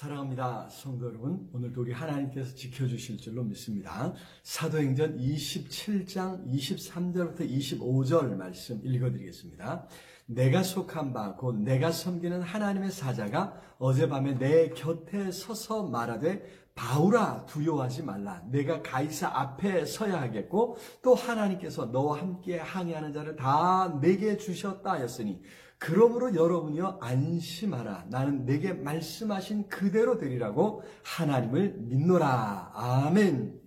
사랑합니다. 성도 여러분, 오늘도 우리 하나님께서 지켜주실 줄로 믿습니다. 사도행전 27장 23절부터 25절 말씀 읽어드리겠습니다. 내가 속한 바 곧 내가 섬기는 하나님의 사자가 어젯밤에 내 곁에 서서 말하되 바울아 두려워하지 말라. 내가 가이사 앞에 서야 하겠고 또 하나님께서 너와 함께 항해하는 자를 다 내게 주셨다 하였으니 그러므로 여러분이여 안심하라. 나는 내게 말씀하신 그대로 되리라고 하나님을 믿노라. 아멘.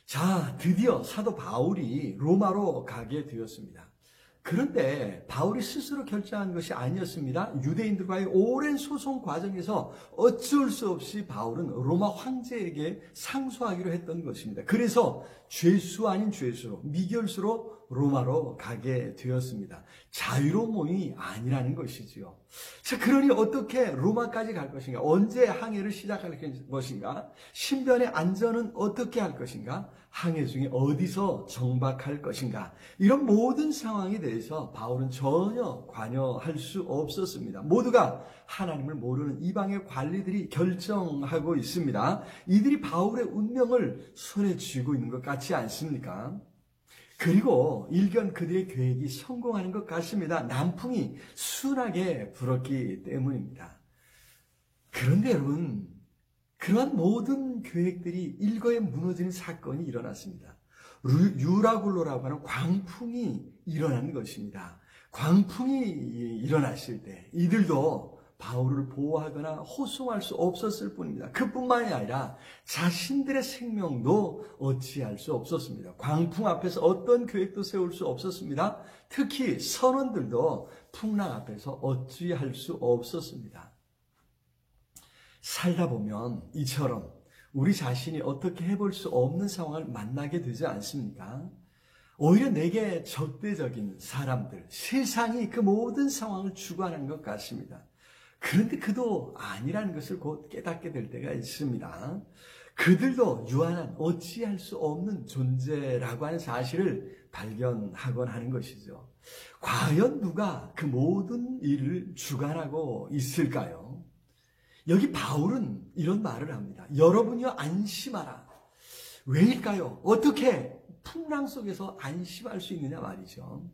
자, 드디어 사도 바울이 로마로 가게 되었습니다. 그런데 바울이 스스로 결정한 것이 아니었습니다. 유대인들과의 오랜 소송 과정에서 어쩔 수 없이 바울은 로마 황제에게 상소하기로 했던 것입니다. 그래서 죄수 아닌 죄수로, 미결수로 로마로 가게 되었습니다. 자유로운 몸이 아니라는 것이지요. 자, 그러니 어떻게 로마까지 갈 것인가? 언제 항해를 시작할 것인가? 신변의 안전은 어떻게 할 것인가? 항해 중에 어디서 정박할 것인가? 이런 모든 상황에 대해서 바울은 전혀 관여할 수 없었습니다. 모두가 하나님을 모르는 이방의 관리들이 결정하고 있습니다. 이들이 바울의 운명을 손에 쥐고 있는 것 같지 않습니까? 그리고 일견 그들의 계획이 성공하는 것 같습니다. 남풍이 순하게 불었기 때문입니다. 그런데 여러분, 그러한 모든 계획들이 일거에 무너지는 사건이 일어났습니다. 유라굴로라고 하는 광풍이 일어난 것입니다. 광풍이 일어났을 때 이들도 바울을 보호하거나 호송할 수 없었을 뿐입니다. 그뿐만이 아니라 자신들의 생명도 어찌할 수 없었습니다. 광풍 앞에서 어떤 계획도 세울 수 없었습니다. 특히 선원들도 풍랑 앞에서 어찌할 수 없었습니다. 살다 보면 이처럼 우리 자신이 어떻게 해볼 수 없는 상황을 만나게 되지 않습니까? 오히려 내게 적대적인 사람들, 세상이 그 모든 상황을 주관하는 것 같습니다. 그런데 그도 아니라는 것을 곧 깨닫게 될 때가 있습니다. 그들도 유한한 어찌할 수 없는 존재라고 하는 사실을 발견하곤 하는 것이죠. 과연 누가 그 모든 일을 주관하고 있을까요? 여기 바울은 이런 말을 합니다. 여러분이여 안심하라. 왜일까요? 어떻게 풍랑 속에서 안심할 수 있느냐 말이죠.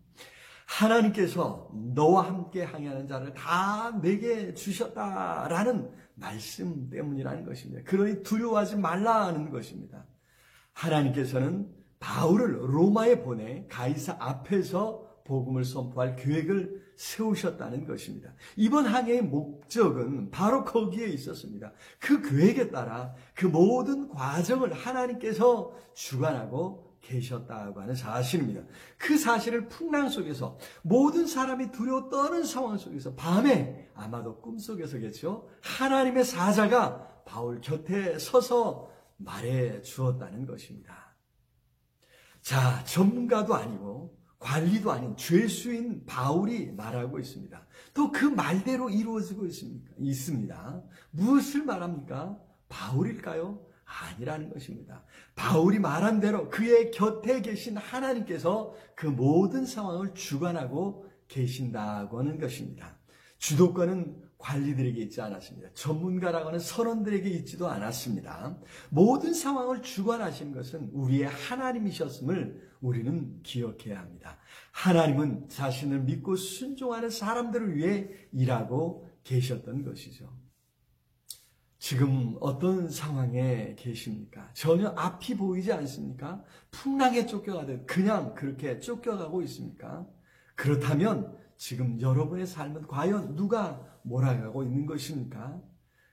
하나님께서 너와 함께 항해하는 자를 다 내게 주셨다라는 말씀 때문이라는 것입니다. 그러니 두려워하지 말라는 것입니다. 하나님께서는 바울을 로마에 보내 가이사 앞에서 복음을 선포할 계획을 세우셨다는 것입니다. 이번 항해의 목적은 바로 거기에 있었습니다. 그 계획에 따라 그 모든 과정을 하나님께서 주관하고 계셨다고 하는 사실입니다. 그 사실을 풍랑 속에서 모든 사람이 두려워 떠는 상황 속에서 밤에 아마도 꿈속에서겠죠. 하나님의 사자가 바울 곁에 서서 말해 주었다는 것입니다. 자, 전문가도 아니고 관리도 아닌 죄수인 바울이 말하고 있습니다. 또 그 말대로 이루어지고 있습니다. 무엇을 말합니까? 바울일까요? 아니라는 것입니다. 바울이 말한 대로 그의 곁에 계신 하나님께서 그 모든 상황을 주관하고 계신다고 하는 것입니다. 주도권은 관리들에게 있지 않았습니다. 전문가라고 하는 선원들에게 있지도 않았습니다. 모든 상황을 주관하시는 것은 우리의 하나님이셨음을 우리는 기억해야 합니다. 하나님은 자신을 믿고 순종하는 사람들을 위해 일하고 계셨던 것이죠. 지금 어떤 상황에 계십니까? 전혀 앞이 보이지 않습니까? 풍랑에 쫓겨가듯 그냥 그렇게 쫓겨가고 있습니까? 그렇다면 지금 여러분의 삶은 과연 누가 몰아가고 있는 것입니까?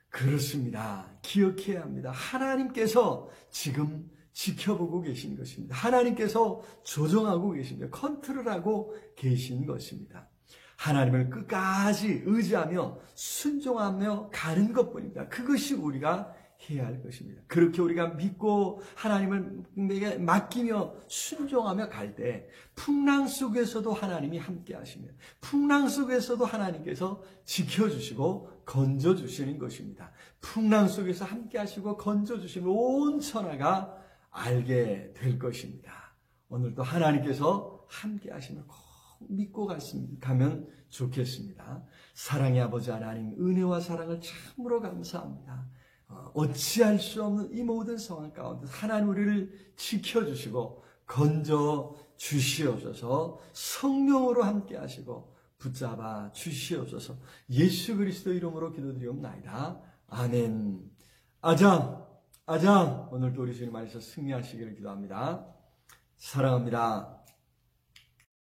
그렇습니다. 기억해야 합니다. 하나님께서 지금 지켜보고 계신 것입니다. 하나님께서 조정하고 계십니다. 컨트롤하고 계신 것입니다. 하나님을 끝까지 의지하며 순종하며 가는 것뿐입니다. 그것이 우리가 해야 할 것입니다. 그렇게 우리가 믿고 하나님을 내게 맡기며 순종하며 갈 때 풍랑 속에서도 하나님이 함께 하십니다. 풍랑 속에서도 하나님께서 지켜주시고 건져주시는 것입니다. 풍랑 속에서 함께 하시고 건져주시는 온 천하가 알게 될 것입니다. 오늘도 하나님께서 함께 하시면 꼭 믿고 가면 좋겠습니다. 사랑의 아버지 하나님, 은혜와 사랑을 참으로 감사합니다. 어찌할 수 없는 이 모든 상황 가운데 하나님 우리를 지켜주시고 건져 주시옵소서. 성령으로 함께 하시고 붙잡아 주시옵소서. 예수 그리스도 이름으로 기도드리옵나이다. 아멘. 아장 오늘도 우리 주님 안에서 승리하시기를 기도합니다. 사랑합니다.